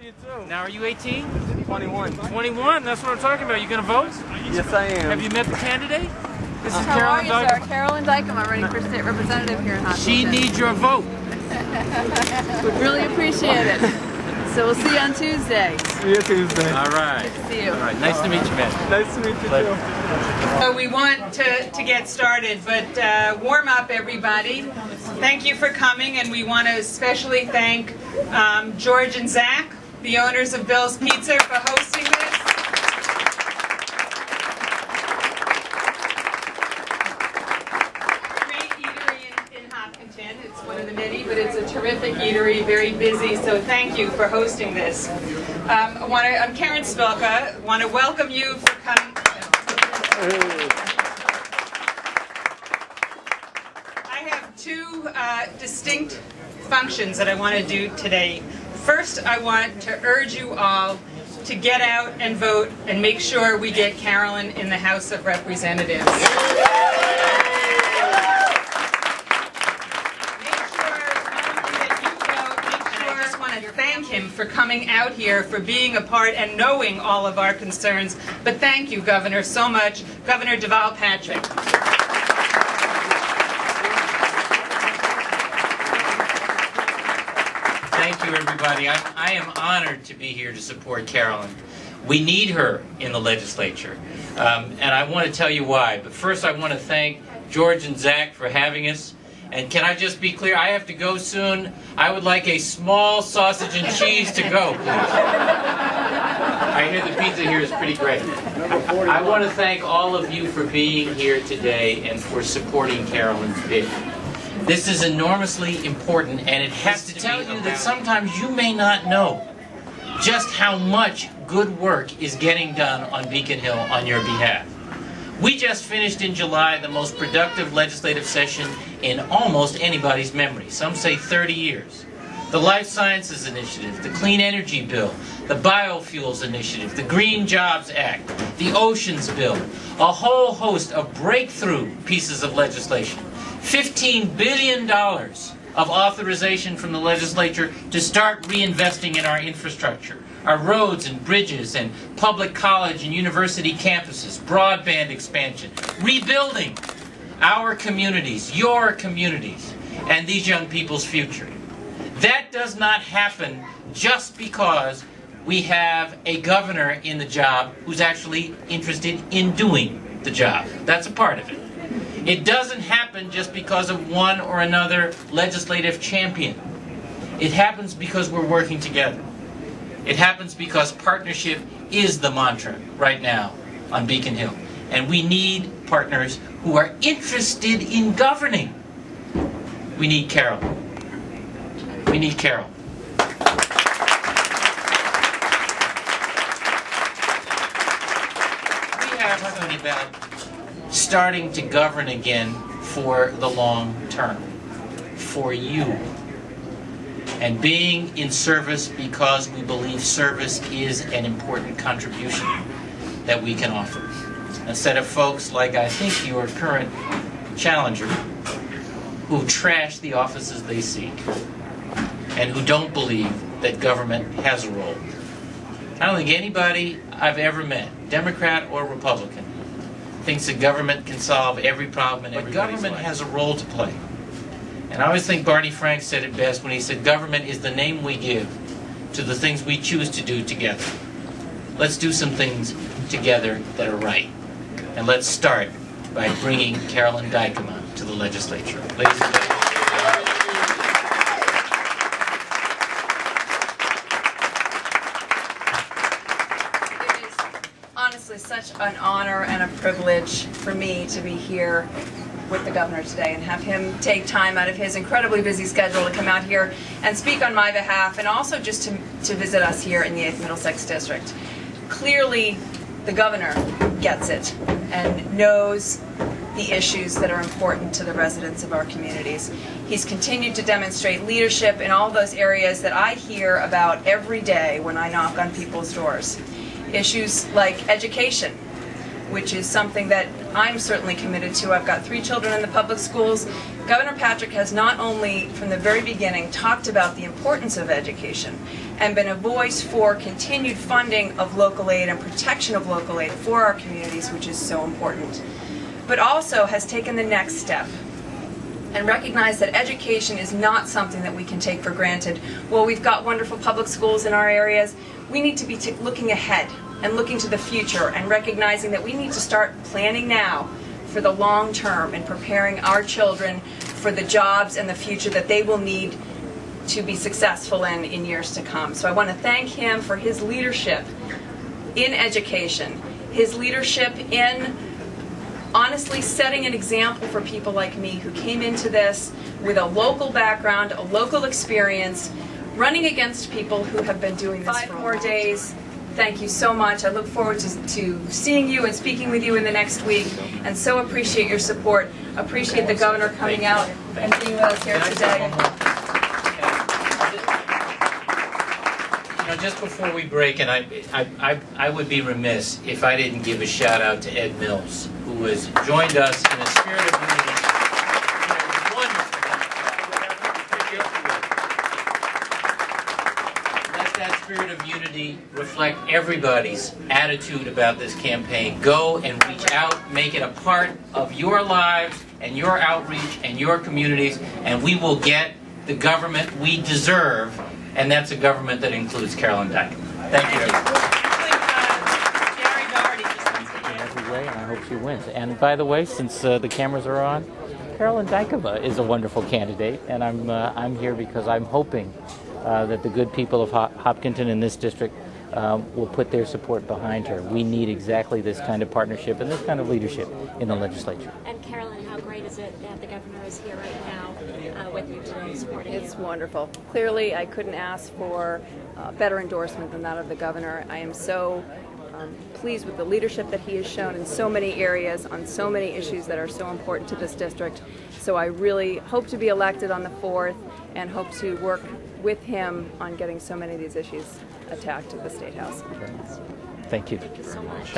you too. Now, are you 18? 21. 21? That's what I'm talking about. You going to vote? Yes, I am. Have you met the candidate? This is How Carolyn are you, sir? Dykema. Carolyn Dykema, running for state representative here in Hopkinton. She needs your vote. Would really appreciate it. So we'll see you on Tuesday. See you Tuesday. All right. Good to see you. All right. Nice to meet you, man. Nice to meet you too. So we want to get started, but warm up, everybody. Thank you for coming, and we want to especially thank George and Zach, the owners of Bill's Pizza, for hosting this. Great eatery in Hopkinton. It's one of the many, but it's a terrific eatery, very busy, so thank you for hosting this. I'm Karen Spilka. I want to welcome you for coming. I have two distinct functions that I want to do today. First, I want to urge you all to get out and vote and make sure we get Carolyn in the House of Representatives. I just want to thank him for coming out here, for being a part and knowing all of our concerns. But thank you, Governor, so much. Governor Deval Patrick. Thank you, everybody. I am honored to be here to support Carolyn. We need her in the legislature, and I want to tell you why. But first, I want to thank George and Zach for having us. And can I just be clear? I have to go soon. I would like a small sausage and cheese to go, please. I hear the pizza here is pretty great. I want to thank all of you for being here today and for supporting Carolyn's bid. This is enormously important, and it has to tell you that sometimes you may not know just how much good work is getting done on Beacon Hill on your behalf. We just finished in July the most productive legislative session in almost anybody's memory. Some say 30 years. The Life Sciences Initiative, the Clean Energy Bill, the Biofuels Initiative, the Green Jobs Act, the Oceans Bill, a whole host of breakthrough pieces of legislation. $15 billion of authorization from the legislature to start reinvesting in our infrastructure, our roads and bridges and public college and university campuses, broadband expansion, rebuilding our communities, your communities, and these young people's future. That does not happen just because we have a governor in the job who's actually interested in doing the job. That's a part of it. It doesn't happen just because of one or another legislative champion. It happens because we're working together. It happens because partnership is the mantra right now on Beacon Hill. And we need partners who are interested in governing. We need Carol. We need Carol. We have talking about starting to govern again for the long term, for you, and being in service because we believe service is an important contribution that we can offer. Instead of folks like I think your current challenger who trash the offices they seek and who don't believe that government has a role. I don't think anybody I've ever met, Democrat or Republican, thinks that government can solve every problem in everybody's life. But government has a role to play. And I always think Barney Frank said it best when he said, government is the name we give to the things we choose to do together. Let's do some things together that are right. And let's start by bringing Carolyn Dykema to the legislature. Ladies and gentlemen. Honestly, such an honor and a privilege for me to be here with the governor today and have him take time out of his incredibly busy schedule to come out here and speak on my behalf, and also just to visit us here in the 8th Middlesex District. Clearly, the governor gets it and knows the issues that are important to the residents of our communities. He's continued to demonstrate leadership in all those areas that I hear about every day when I knock on people's doors. Issues like education, which is something that I'm certainly committed to. I've got 3 children in the public schools. Governor Patrick has not only, from the very beginning, talked about the importance of education and been a voice for continued funding of local aid and protection of local aid for our communities, which is so important. But also has taken the next step and recognized that education is not something that we can take for granted. While we've got wonderful public schools in our areas, we need to be looking ahead and looking to the future and recognizing that we need to start planning now for the long term and preparing our children for the jobs and the future that they will need to be successful in years to come. So I want to thank him for his leadership in education, his leadership in honestly setting an example for people like me who came into this with a local background, a local experience, running against people who have been doing this for 5 more days. Thank you so much. I look forward to seeing you and speaking with you in the next week, and so appreciate your support. Appreciate the governor coming out and being with us here today. You know, just before we break, and I would be remiss if I didn't give a shout out to Ed Mills, who has joined us in a spirit of unity. Let that spirit of unity reflect everybody's attitude about this campaign. Go and reach out, make it a part of your lives and your outreach and your communities, and we will get the government we deserve, and that's a government that includes Carolyn Dykema. Thank you, everyone. Every way, and I hope she wins. And by the way, since the cameras are on, Carolyn Dykema is a wonderful candidate, and I'm here because I'm hoping that the good people of Hopkinton in this district will put their support behind her. We need exactly this kind of partnership and this kind of leadership in the legislature. And Carolyn, how great is it that the governor is here right now with you today, supporting you? It's wonderful. Clearly, I couldn't ask for better endorsement than that of the governor. I am so pleased with the leadership that he has shown in so many areas on so many issues that are so important to this district. So I really hope to be elected on the 4th and hope to work with him on getting so many of these issues attacked at the State House. Thank you. Thank you so much. Thanks.